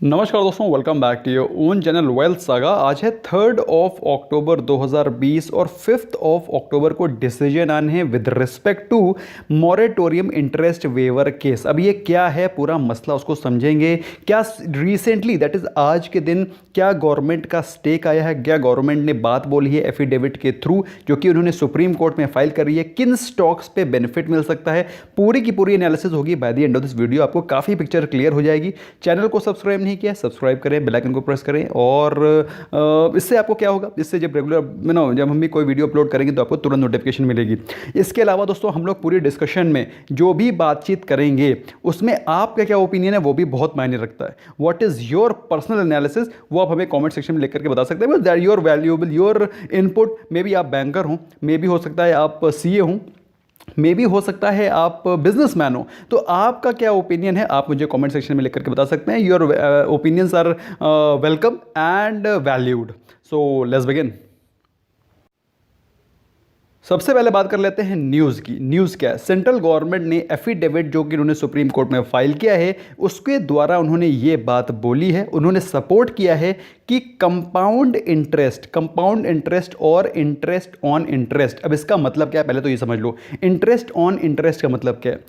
नमस्कार दोस्तों, welcome back to your own channel Wealth Saga. आज है 3 अक्टूबर 2020 और 5 अक्टूबर को डिसीजन आने हैं with respect to moratorium interest waiver case. अब ये क्या है पूरा मसला, उसको समझेंगे। क्या रिसेंटली दैट इज़ आज के दिन क्या गवर्नमेंट का स्टेक आया है, क्या गवर्नमेंट ने बात बोली है एफिडेविट के थ्रू जो कि उन्होंने सुप्रीम कोर्ट में फाइल करी है, किन स्टॉक्स पे बेनिफिट मिल सकता है, पूरी की पूरी एनालिसिस होगी by the end of this video. आपको काफ़ी पिक्चर क्लियर हो जाएगी। चैनल को सब्सक्राइब नहीं किया, सब्सक्राइब करें, बेल आइकन को प्रेस करें। और इससे आपको क्या होगा, इससे जब रेगुलर जब हम भी कोई वीडियो अपलोड करेंगे तो आपको तुरंत नोटिफिकेशन मिलेगी। इसके अलावा दोस्तों हम लोग पूरी डिस्कशन में जो भी बातचीत करेंगे उसमें आपका क्या ओपिनियन है वो भी बहुत मायने रखता है। What is your personal analysis वो आप हमें कमेंट सेक्शन में लिख करके बता सकते हैं। That your valuable, your input. May be आप बैंकर हों, मे बी हो सकता है आप सीए हों, मे भी हो सकता है आप बिजनेसमैन हो। तो आपका क्या ओपिनियन है आप मुझे कमेंट सेक्शन में लिख करके बता सकते हैं। Your opinions are welcome and valued. So let's begin. सबसे पहले बात कर लेते हैं न्यूज़ की। न्यूज़ क्या है? सेंट्रल गवर्नमेंट ने एफिडेविट जो कि उन्होंने सुप्रीम कोर्ट में फाइल किया है उसके द्वारा उन्होंने ये बात बोली है, उन्होंने सपोर्ट किया है कि कंपाउंड इंटरेस्ट और इंटरेस्ट ऑन इंटरेस्ट। अब इसका मतलब क्या है पहले तो ये समझ लो। इंटरेस्ट ऑन इंटरेस्ट का मतलब क्या है?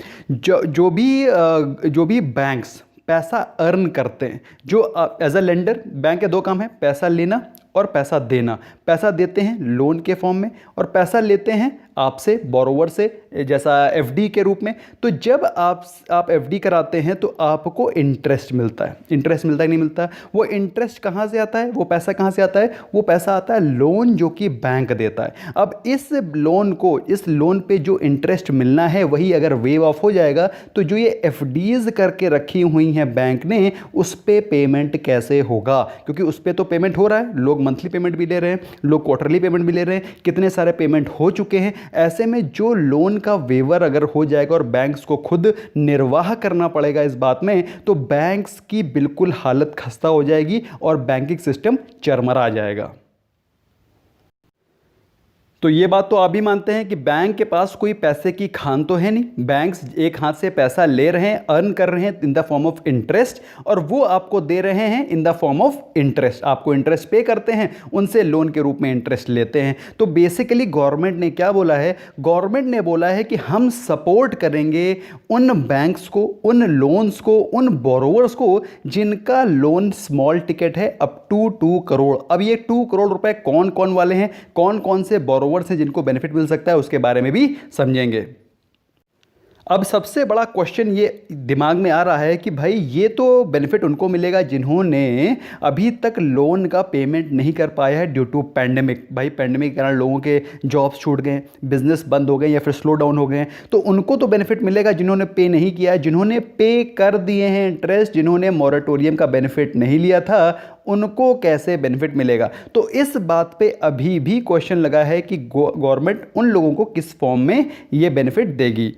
जो भी बैंक्स पैसा अर्न करते हैं, जो एज अ लेंडर, बैंक के दो काम है, पैसा लेना और पैसा देना। पैसा देते हैं लोन के फॉर्म में और पैसा लेते हैं आपसे, बोरोवर से, जैसा एफडी के रूप में। तो जब आप एफडी कराते हैं तो आपको इंटरेस्ट मिलता है। इंटरेस्ट मिलता है नहीं मिलता? वो इंटरेस्ट कहाँ से आता है, वो पैसा कहाँ से आता है? वो पैसा आता है लोन जो कि बैंक देता है। अब इस लोन पे जो इंटरेस्ट मिलना है वही अगर वेव ऑफ हो जाएगा तो जो ये एफडीज करके रखी हुई हैं बैंक ने, उस पे पेमेंट कैसे होगा? क्योंकि उस पे तो पेमेंट हो रहा है, लोग मंथली पेमेंट भी ले रहे हैं, लोग क्वार्टरली पेमेंट भी ले रहे हैं, कितने सारे पेमेंट हो चुके हैं। ऐसे में जो लोन का वेवर अगर हो जाएगा और बैंक्स को खुद निर्वाह करना पड़ेगा इस बात में, तो बैंक्स की बिल्कुल हालत खस्ता हो जाएगी और बैंकिंग सिस्टम चरमरा जाएगा। तो ये बात तो आप भी मानते हैं कि बैंक के पास कोई पैसे की खान तो है नहीं। बैंक्स एक हाथ से पैसा ले रहे हैं, अर्न कर रहे हैं in the form of interest, और वो आपको दे रहे हैं in the form of interest. आपको इंटरेस्ट पे करते हैं, उनसे लोन के रूप में इंटरेस्ट लेते हैं। तो बेसिकली गवर्नमेंट ने क्या बोला है? गवर्नमेंट ने बोला है कि हम सपोर्ट करेंगे उन बैंक्स को, उन लोन्स को, उन बोरोवर्स को जिनका लोन स्मॉल टिकट है अप टू 2 करोड़। अब ये 2 करोड़ रुपए कौन कौन वाले हैं, कौन कौन से बोरोवर से जिनको बेनिफिट मिल सकता है, उसके बारे में भी समझेंगे। अब सबसे बड़ा क्वेश्चन ये दिमाग में आ रहा है कि भाई ये तो बेनिफिट उनको मिलेगा जिन्होंने अभी तक लोन का पेमेंट नहीं कर पाया है ड्यू टू पैंडेमिक। भाई पैंडेमिक के कारण लोगों के जॉब्स छूट गए, बिजनेस बंद हो गए या फिर स्लो डाउन हो गए, तो उनको तो बेनिफिट मिलेगा। जिन्होंने पे नहीं किया है, जिन्होंने पे कर दिए हैं इंटरेस्ट, जिन्होंने मॉरेटोरियम का बेनिफिट नहीं लिया था, उनको कैसे बेनिफिट मिलेगा? तो इस बात पे अभी भी क्वेश्चन लगा है कि गवर्नमेंट उन लोगों को किस फॉर्म में ये बेनिफिट देगी।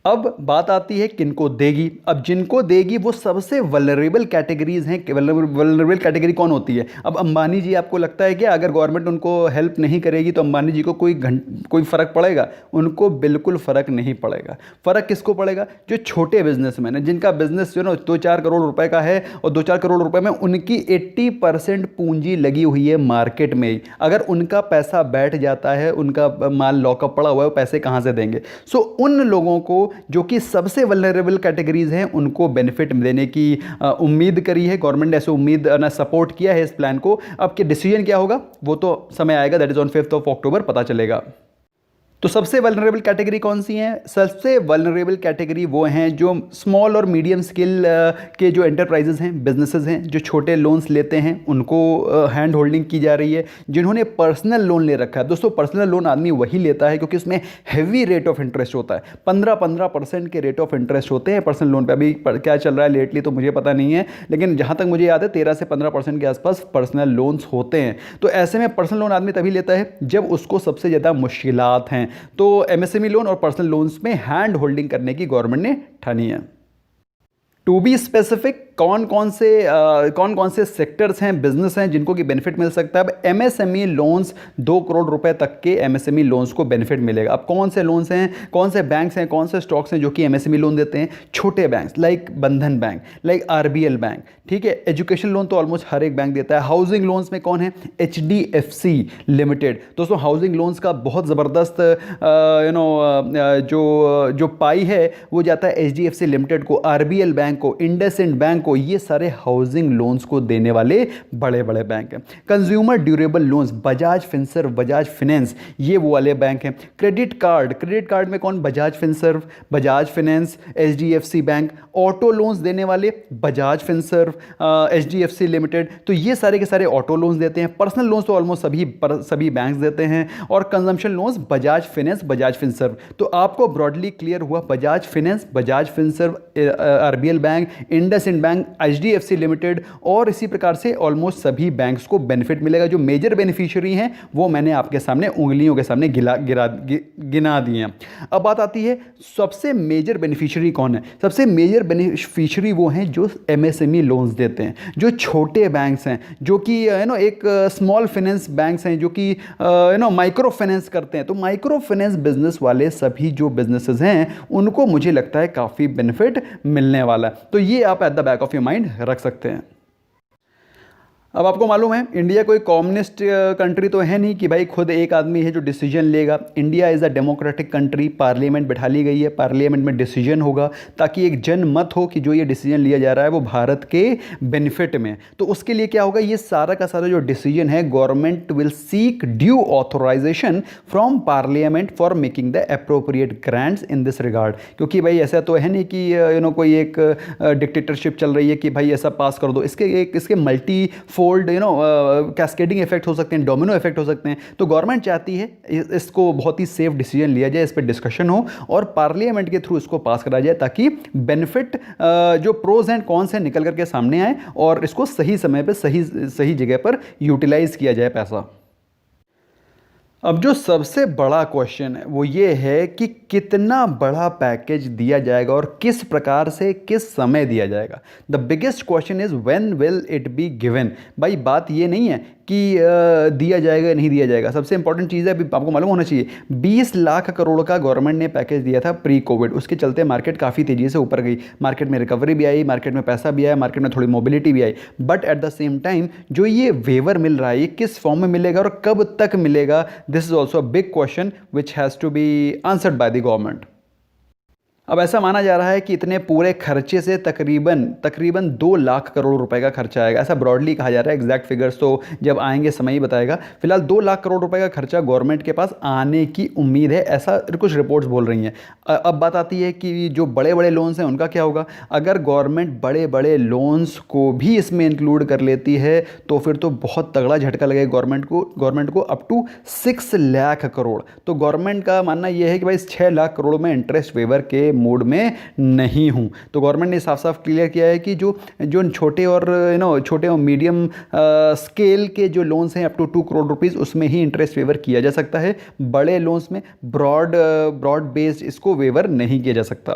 अब बात आती है किनको देगी। अब जिनको देगी वो सबसे वल्नरेबल कैटेगरीज हैं। वल्नरेबल कैटेगरी कौन होती है? अब अंबानी जी, आपको लगता है कि अगर गवर्नमेंट उनको हेल्प नहीं करेगी तो अंबानी जी को कोई फ़र्क पड़ेगा? उनको बिल्कुल फ़र्क नहीं पड़ेगा। फ़र्क किसको पड़ेगा? जो छोटे बिजनेसमैन हैं, जिनका बिजनेस जो ना 2-4 करोड़ रुपए का है और 2-4 करोड़ रुपए में उनकी 80% पूंजी लगी हुई है मार्केट में ही। अगर उनका पैसा बैठ जाता है, उनका माल लॉकअप पड़ा हुआ है, वो पैसे कहाँ से देंगे? सो उन लोगों को जो कि सबसे वल्नरेबल कैटेगरीज हैं उनको बेनिफिट देने की उम्मीद करी है गवर्नमेंट ने। ऐसे उम्मीद ना सपोर्ट किया है इस प्लान को। अब क्या डिसीजन क्या होगा वो तो समय आएगा, दैट इज ऑन 5 अक्टूबर पता चलेगा। तो सबसे वल्नरेबल कैटेगरी कौन सी हैं? सबसे वल्नरेबल कैटेगरी वो हैं जो स्मॉल और मीडियम स्केल के जो एंटरप्राइजेज हैं, बिजनेसेस हैं, जो छोटे लोन्स लेते हैं, उनको हैंड होल्डिंग की जा रही है। जिन्होंने पर्सनल लोन ले रखा है, दोस्तों पर्सनल लोन आदमी वही लेता है क्योंकि उसमें हैवी रेट ऑफ इंटरेस्ट होता है। 15% के रेट ऑफ इंटरेस्ट होते हैं पर्सनल लोन पे। अभी क्या चल रहा है लेटली तो मुझे पता नहीं है, लेकिन जहाँ तक मुझे याद है 13 से 15% के आसपास पर्सनल लोन्स होते हैं। तो ऐसे में पर्सनल लोन आदमी तभी लेता है जब उसको सबसे ज़्यादा मुश्किलात हैं। तो एमएसएमई लोन और पर्सनल लोन्स में हैंड होल्डिंग करने की गवर्नमेंट ने ठानी है। टू बी स्पेसिफिक, कौन कौन से सेक्टर्स हैं, बिजनेस हैं जिनको कि बेनिफिट मिल सकता है। अब एमएसएमई लोन्स 2 करोड़ रुपए तक के एमएसएमई लोन्स को बेनिफिट मिलेगा। अब कौन से लोन्स हैं, कौन से बैंक्स हैं, कौन से स्टॉक्स हैं जो कि एमएसएमई लोन देते हैं? छोटे बैंक्स लाइक बंधन बैंक, लाइक आरबीएल बैंक, ठीक है। एजुकेशन लोन तो ऑलमोस्ट हर एक बैंक देता है। हाउसिंग लोन्स में कौन है? HDFC limited. दोस्तों हाउसिंग लोन्स का बहुत ज़बरदस्त जो पाई है वो जाता है एचडीएफसी लिमिटेड को, आरबीएल बैंक को, इंडसइंड बैंक को। ये सारे हाउसिंग लोन्स को देने वाले बड़े बड़े बैंक हैं। Consumer durable loans, Bajaj Finserv, Bajaj finance, ये वो वाले बैंक हैं। क्रेडिट कार्ड में कौन? Bajaj Finserv, Bajaj finance, HDFC bank. Auto loans देने वाले बजाज फिनसर्व, एचडीएफसी लिमिटेड। तो ये सारे के सारे ऑटो लोन्स देते हैं। पर्सनल लोन्स तो ऑलमोस्ट सभी बैंक्स देते हैं। और consumption loans Bajaj finance, Bajaj Finserv. तो आपको ब्रॉडली क्लियर हुआ, Bajaj finance, Bajaj Finserv, RBL bank, IndusInd bank, HDFC limited और इसी प्रकार से ऑलमोस्ट सभी बैंक्स को बेनिफिट मिलेगा। जो मेजर बेनिफिशियरी हैं वो मैंने आपके सामने उंगलियों के सामने गिना दिए हैं। अब बात आती है सबसे मेजर बेनिफिशियरी कौन है? सबसे मेजर बेनिफिशियरी वो हैं जो एमएसएमई लोन्स देते हैं, जो छोटे बैंक्स हैं, जो कि एक स्मॉल फाइनेंस बैंक्स हैं, जो कि माइक्रो फाइनेंस करते हैं। तो माइक्रो फाइनेंस बिजनेस वाले सभी जो बिजनेसेस हैं उनको मुझे लगता है काफ़ी बेनिफिट मिलने वाला है। तो ये आप at the back of your mind रख सकते हैं। अब आपको मालूम है इंडिया कोई कम्युनिस्ट कंट्री तो है नहीं कि भाई खुद एक आदमी है जो डिसीजन लेगा। India is a democratic country, parliament बैठा ली गई है, पार्लियामेंट में डिसीजन होगा ताकि एक जनमत हो कि जो ये डिसीजन लिया जा रहा है वो भारत के बेनिफिट में। तो उसके लिए क्या होगा, ये सारा का सारा जो डिसीजन है government will seek due authorisation from parliament for making the appropriate grants in this regard. क्योंकि भाई ऐसा तो है नहीं कि कोई एक डिक्टेटरशिप चल रही है कि भाई ऐसा पास कर दो। इसके मल्टी फोल्ड कैस्केडिंग इफेक्ट हो सकते हैं, डोमिनो इफेक्ट हो सकते हैं। तो गवर्नमेंट चाहती है इसको बहुत ही सेफ डिसीजन लिया जाए, इस पर डिस्कशन हो और पार्लियामेंट के थ्रू इसको पास करा जाए ताकि बेनिफिट जो प्रोज एंड कॉन्स हैं निकल करके सामने आए और इसको सही समय पे सही जगह पर यूटिलाइज किया जाए पैसा। अब जो सबसे बड़ा क्वेश्चन है वो ये है कि कितना बड़ा पैकेज दिया जाएगा और किस प्रकार से किस समय दिया जाएगा। The biggest question is when will it be given. भाई बात ये नहीं है कि दिया जाएगा नहीं दिया जाएगा। सबसे इंपॉर्टेंट चीज़ है, अभी आपको मालूम होना चाहिए 20 लाख करोड़ का गवर्नमेंट ने पैकेज दिया था प्री कोविड। उसके चलते मार्केट काफ़ी तेज़ी से ऊपर गई, मार्केट में रिकवरी भी आई, मार्केट में पैसा भी आया, मार्केट में थोड़ी मोबिलिटी भी आई। But at the same time जो ये वेवर मिल रहा है ये किस फॉर्म में मिलेगा और कब तक मिलेगा, this is also a big question which has to be answered by the government. अब ऐसा माना जा रहा है कि इतने पूरे खर्चे से तकरीबन 2 लाख करोड़ रुपए का खर्चा आएगा, ऐसा ब्रॉडली कहा जा रहा है। एग्जैक्ट फिगर्स तो जब आएंगे समय ही बताएगा। फिलहाल 2 लाख करोड़ रुपए का खर्चा गवर्नमेंट के पास आने की उम्मीद है, ऐसा कुछ रिपोर्ट्स बोल रही हैं। अब बात आती है कि जो बड़े बड़े लोन्स हैं उनका क्या होगा। अगर गवर्नमेंट बड़े बड़े लोन्स को भी इसमें इंक्लूड कर लेती है तो फिर तो बहुत तगड़ा झटका लगेगा गवर्नमेंट को अप टू 6 लाख करोड़। तो गवर्नमेंट का मानना यह है कि भाई 6 लाख करोड़ में इंटरेस्ट वेवर के मोड में नहीं हूं। तो गवर्नमेंट ने साफ साफ क्लियर किया है कि जो छोटे और मीडियम स्केल के जो लोन्स हैं अप टू 2 करोड़ रुपीस उसमें ही इंटरेस्ट वेवर किया जा सकता है। बड़े लोन्स में ब्रॉड बेस्ड इसको वेवर नहीं किया जा सकता।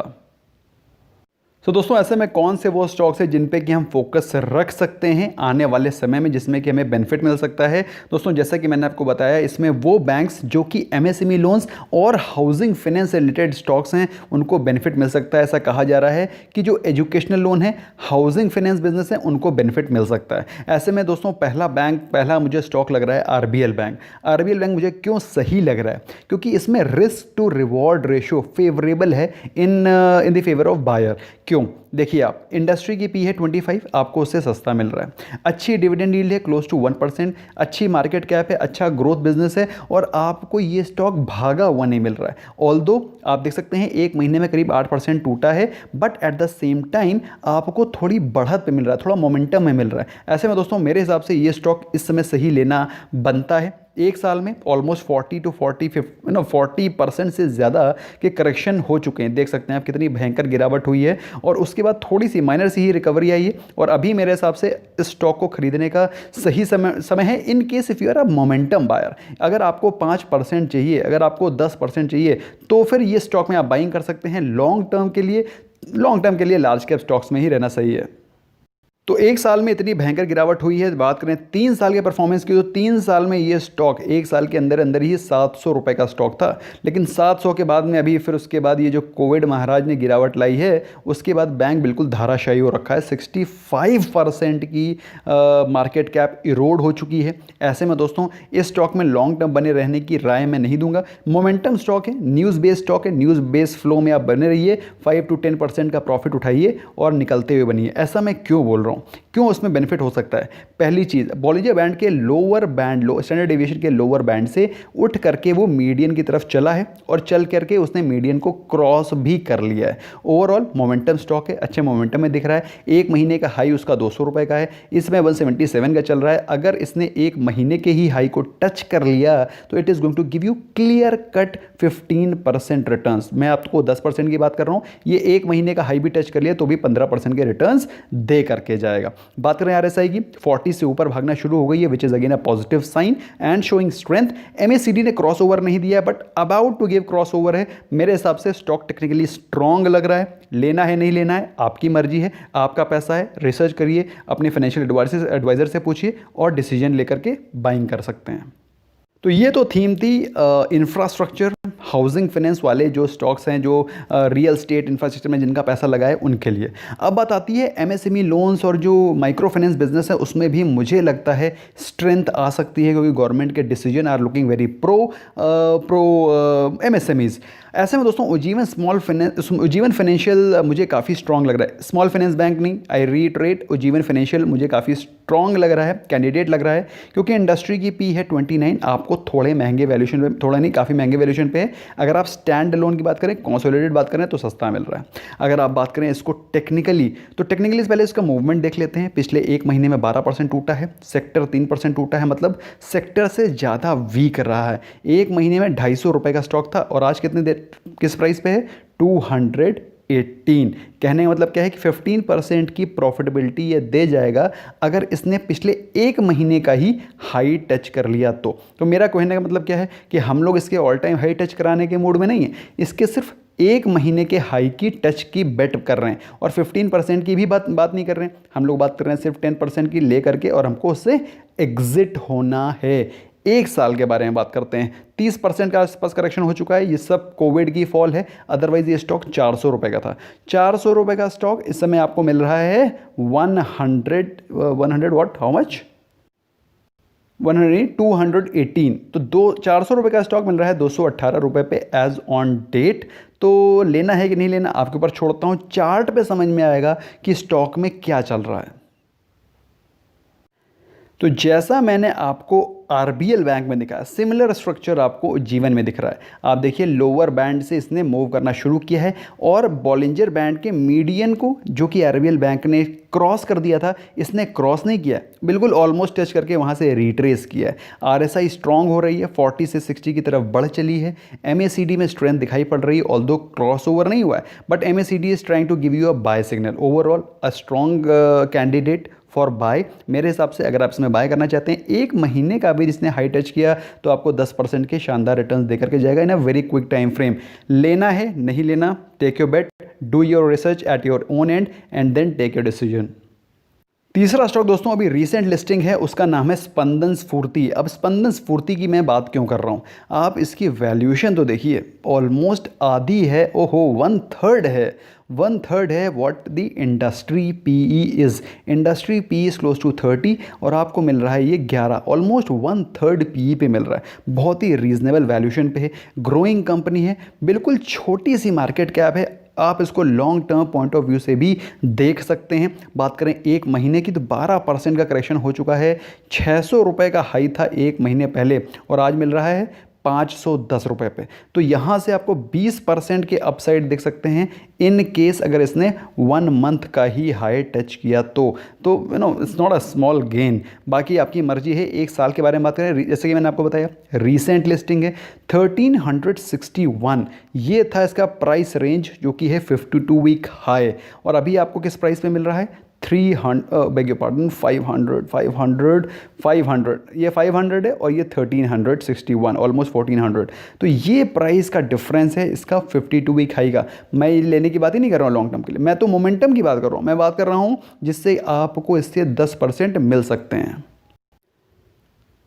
तो दोस्तों ऐसे में कौन से वो स्टॉक्स हैं जिन पे कि हम फोकस रख सकते हैं आने वाले समय में जिसमें कि हमें बेनिफिट मिल सकता है। दोस्तों जैसा कि मैंने आपको बताया इसमें वो बैंक्स जो कि एमएसएमई लोन्स और हाउसिंग फाइनेंस से रिलेटेड स्टॉक्स हैं उनको बेनिफिट मिल सकता है। ऐसा कहा जा रहा है कि जो एजुकेशनल लोन है, हाउसिंग फाइनेंस बिजनेस है, उनको बेनिफिट मिल सकता है। ऐसे में दोस्तों पहला मुझे स्टॉक लग रहा है आरबीएल बैंक। आरबीएल बैंक मुझे क्यों सही लग रहा है, क्योंकि इसमें risk to reward ratio favourable है in the favour of buyer. क्यों? देखिए आप इंडस्ट्री की पी है 25, आपको उससे सस्ता मिल रहा है। अच्छी डिविडेंड यील्ड है क्लोज टू 1%, अच्छी मार्केट कैप है, अच्छा ग्रोथ बिजनेस है और आपको ये स्टॉक भागा हुआ नहीं मिल रहा है। ऑल्दो आप देख सकते हैं 1 महीने में करीब 8% टूटा है, but at the same time आपको थोड़ी बढ़त पे मिल रहा है, थोड़ा मोमेंटम में मिल रहा है। ऐसे में दोस्तों मेरे हिसाब से ये स्टॉक इस समय सही लेना बनता है। एक साल में ऑलमोस्ट 40% से ज़्यादा के करेक्शन हो चुके हैं। देख सकते हैं आप कितनी भयंकर गिरावट हुई है और उसके बाद थोड़ी सी माइनर सी ही रिकवरी आई है और अभी मेरे हिसाब से इस स्टॉक को खरीदने का सही समय है in case if you are a momentum buyer. अगर आपको 5% चाहिए, अगर आपको 10% चाहिए तो फिर ये स्टॉक में आप बाइंग कर सकते हैं। लॉन्ग टर्म के लिए लॉन्ग टर्म के लिए लार्ज कैप स्टॉक्स में ही रहना सही है। तो एक साल में इतनी भयंकर गिरावट हुई है। बात करें 3 साल के परफॉर्मेंस की, तो 3 साल में ये स्टॉक एक साल के अंदर अंदर ही 700 रुपये का स्टॉक था, लेकिन 700 के बाद में अभी फिर उसके बाद ये जो कोविड महाराज ने गिरावट लाई है, उसके बाद बैंक बिल्कुल धाराशायी हो रखा है। 65% की मार्केट कैप इरोड हो चुकी है। ऐसे में दोस्तों इस स्टॉक में लॉन्ग टर्म बने रहने की राय मैं नहीं दूंगा। मोमेंटम स्टॉक है, न्यूज़ बेस्ड स्टॉक है, न्यूज़ बेस्ड फ्लो में आप बने रहिए, 5 to 10% का प्रॉफिट उठाइए और निकलते हुए बनिए। ऐसा मैं क्यों बोल रहा हूँ, क्यों उसमें बेनिफिट हो सकता है? पहली चीज़, बॉलिंजर बैंड के लोअर बैंड, स्टैंडर्ड डेविएशन के लोअर बैंड से उठ करके वो मीडियन की तरफ चला है और चल करके उसने मीडियन को क्रॉस भी कर लिया है। ओवरऑल मोमेंटम स्टॉक है, अच्छे मोमेंटम में दिख रहा है। एक महीने का हाई उसका 200 रुपये का है, इसमें 177 का चल रहा है। अगर इसने एक महीने के ही हाई को टच कर लिया तो it is going to give you clear cut 15% returns. मैं आपको 10% की बात कर रहा हूँ, ये एक महीने का हाई भी टच कर लिया तो भी 15% के रिटर्न्स दे करके जाएगा। बात करें आरएसआई की, 40 से ऊपर भागना शुरू हो गई है, which is again a positive sign and showing strength. MACD ने क्रॉसओवर नहीं दिया but about to give crossover है। मेरे हिसाब से स्टॉक टेक्निकली स्ट्रांग लग रहा है। लेना है नहीं लेना है आपकी मर्जी है, आपका पैसा है, रिसर्च करिए, अपने फाइनेंशियल एडवाइजर से पूछिए और डिसीजन लेकर के बाइंग कर सकते हैं। तो ये तो थीम थी इंफ्रास्ट्रक्चर, हाउसिंग फाइनेंस वाले जो स्टॉक्स हैं, जो रियल स्टेट इंफ्रास्ट्रक्चर में जिनका पैसा लगा है उनके लिए। अब बात आती है एमएसएमई लोन्स और जो माइक्रो फाइनेंस बिजनेस है, उसमें भी मुझे लगता है स्ट्रेंथ आ सकती है, क्योंकि गवर्नमेंट के decision are looking very pro MSMEs. ऐसे में दोस्तों उज्जीवन फाइनेंशियल मुझे काफ़ी स्ट्रॉन्ग लग रहा है। स्मॉल फाइनेंस बैंक नहीं, आई रीट्रेट, उज्जीवन फाइनेंशियल मुझे काफ़ी स्ट्रॉन्ग लग रहा है, कैंडिडेट लग रहा है, क्योंकि इंडस्ट्री की पी है 29, आपको थोड़े महंगे वैल्यूशन पे, थोड़ा नहीं काफ़ी महंगे वैल्यूशन पे है। अगर आप स्टैंड अलोन की बात करें, कंसोलिडेटेड बात करें तो सस्ता मिल रहा है। अगर आप बात करें इसको टेक्निकली, तो टेक्निकली पहले इसका मूवमेंट देख लेते हैं। पिछले एक महीने में 12% टूटा है, सेक्टर 3% टूटा है, मतलब सेक्टर से ज़्यादा वीक रहा है। एक महीने में 250 रुपये का स्टॉक था और आज कितने देर किस प्राइस पे है? 218। कहने का मतलब क्या है कि 15% की प्रॉफिटेबिलिटी ये दे जाएगा अगर इसने पिछले एक महीने का ही हाई टच कर लिया तो मेरा कहने का मतलब क्या है कि हम लोग इसके ऑल टाइम हाई टच कराने के मूड में नहीं है, इसके सिर्फ एक महीने के हाई की टच की बेट कर रहे हैं और 15% की भी बात नहीं कर रहे हैं। हम लोग बात कर रहे हैं सिर्फ 10% की ले करके और हमको उससे एग्जिट होना है। एक साल के बारे में बात करते हैं, 30% का आसपास करेक्शन हो चुका है। ये सब कोविड की फॉल है, अदरवाइज ये स्टॉक 400 रुपये का था। 400 रुपये का स्टॉक इस समय आपको मिल रहा है 100 व्हाट, हाउ मच, 218। तो 400 रुपये का स्टॉक मिल रहा है 218 रुपये पे एज ऑन डेट। तो लेना है कि नहीं लेना आपके ऊपर छोड़ता हूँ। चार्ट पे समझ में आएगा कि स्टॉक में क्या चल रहा है। तो जैसा मैंने आपको आरबीएल बैंक में दिखाया, सिमिलर स्ट्रक्चर आपको जीवन में दिख रहा है। आप देखिए लोअर बैंड से इसने मूव करना शुरू किया है और बॉलिंजर बैंड के मीडियन को, जो कि आरबीएल बैंक ने क्रॉस कर दिया था, इसने क्रॉस नहीं किया, बिल्कुल ऑलमोस्ट टच करके वहाँ से रिट्रेस किया है। आरएसआई स्ट्रांग हो रही है, 40 से 60 की तरफ बढ़ चली है। एमएसीडी में स्ट्रेंथ दिखाई पड़ रही है, ऑल्दो क्रॉस ओवर नहीं हुआ है, but MACD is trying to give you a buy signal. Overall a strong candidate for buy मेरे हिसाब से। अगर आप इसमें बाय करना चाहते हैं, एक महीने का भी जिसने हाई टच किया तो आपको 10% के शानदार रिटर्न्स देकर के जाएगा in a very quick time frame. लेना है नहीं लेना, take your bet, do your research at your own and then take your decision. तीसरा स्टॉक दोस्तों अभी रीसेंट लिस्टिंग है, उसका नाम है स्पंदन स्फूर्ति। अब स्पंदन स्फूर्ति की मैं बात क्यों कर रहा हूँ, आप इसकी वैल्यूएशन तो देखिए, ऑलमोस्ट आधी है, ओहो 1/3 है, 1/3 है what the industry PE is. Industry P is close to 30 और आपको मिल रहा है ये 11, ऑलमोस्ट 1/3 पीई पे मिल रहा है। बहुत ही रीजनेबल वैल्यूएशन पे है, ग्रोइंग कंपनी है, बिल्कुल छोटी सी मार्केट कैप है। आप इसको long term point of view से भी देख सकते हैं। बात करें एक महीने की तो 12% का करेक्शन हो चुका है। 600 रुपये का हाई था एक महीने पहले और आज मिल रहा है 510 रुपये पे। तो यहाँ से आपको 20% के अपसाइड देख सकते हैं इन केस अगर इसने 1 मंथ का ही हाई टच किया तो you know it's not a small gain. बाकी आपकी मर्जी है। एक साल के बारे में बात करें, जैसे कि मैंने आपको बताया रीसेंट लिस्टिंग है 1361, ये था इसका प्राइस रेंज जो कि है 52 वीक हाई और अभी आपको किस प्राइस पे मिल रहा है 300 बेग योर पार्डन 500 500 500, ये 500 है और ये 1361, ऑलमोस्ट 1400। तो ये प्राइस का डिफरेंस है इसका 52 वीक हाई का। मैं ये लेने की बात ही नहीं कर रहा हूँ लॉन्ग टर्म के लिए, मैं तो मोमेंटम की बात कर रहा हूँ। मैं बात कर रहा हूँ जिससे आपको इससे 10% मिल सकते हैं।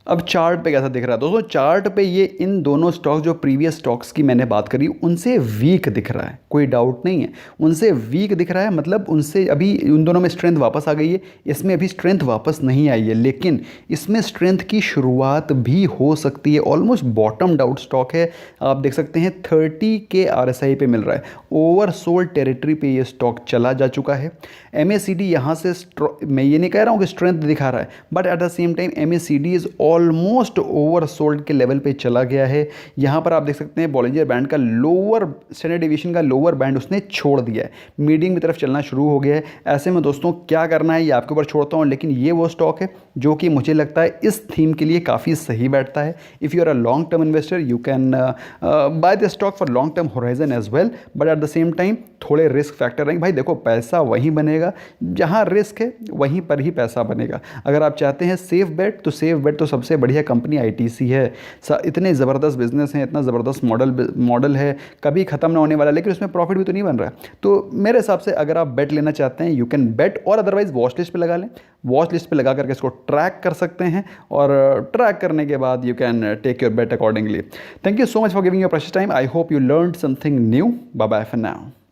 अब चार्ट पे कैसा दिख रहा है दोस्तों? चार्ट पे ये इन दोनों स्टॉक्स, जो प्रीवियस स्टॉक्स की मैंने बात करी, उनसे वीक दिख रहा है, कोई डाउट नहीं है, उनसे वीक दिख रहा है। मतलब उनसे अभी उन दोनों में स्ट्रेंथ वापस आ गई है, इसमें अभी स्ट्रेंथ वापस नहीं आई है, लेकिन इसमें स्ट्रेंथ की शुरुआत भी हो सकती है। ऑलमोस्ट बॉटम आउट स्टॉक है, आप देख सकते हैं 30 के RSI पे मिल रहा है, ओवर सोल्ड टेरिटरी पे ये स्टॉक चला जा चुका है। MACD यहाँ से मैं ये नहीं कह रहा हूँ कि स्ट्रेंथ दिखा रहा है, but at the same time MACD is almost over sold के लेवल पे चला गया है। यहाँ पर आप देख सकते हैं बॉलिंजर बैंड का लोअर, स्टैंडर्ड डेविएशन का लोअर बैंड उसने छोड़ दिया है, मीडियम की तरफ चलना शुरू हो गया है। ऐसे में दोस्तों क्या करना है ये आपके ऊपर छोड़ता हूँ, लेकिन ये वो स्टॉक है जो कि मुझे लगता है इस थीम के लिए काफ़ी सही बैठता है। If you are a long term investor you can buy the stock for long term horizon as well, but at the same time थोड़े रिस्क फैक्टर रहेंगे। भाई देखो, पैसा वहीं बनेगा जहाँ रिस्क है, वहीं पर ही पैसा बनेगा। अगर आप चाहते हैं सेफ बेट, तो सेफ बेट तो सबसे बढ़िया कंपनी ITC है। इतने ज़बरदस्त बिजनेस हैं, इतना ज़बरदस्त मॉडल है, कभी ख़त्म ना होने वाला, लेकिन उसमें प्रॉफिट भी तो नहीं बन रहा है। तो मेरे हिसाब से अगर आप बेट लेना चाहते हैं यू कैन बेट, और अदरवाइज वॉच लिस्ट पे लगा लें। वॉच लिस्ट पे लगा करके इसको ट्रैक कर सकते हैं, और ट्रैक करने के बाद you can take your bet accordingly. Thank you so much for giving your precious time. I hope you learned something new. Bye bye for now.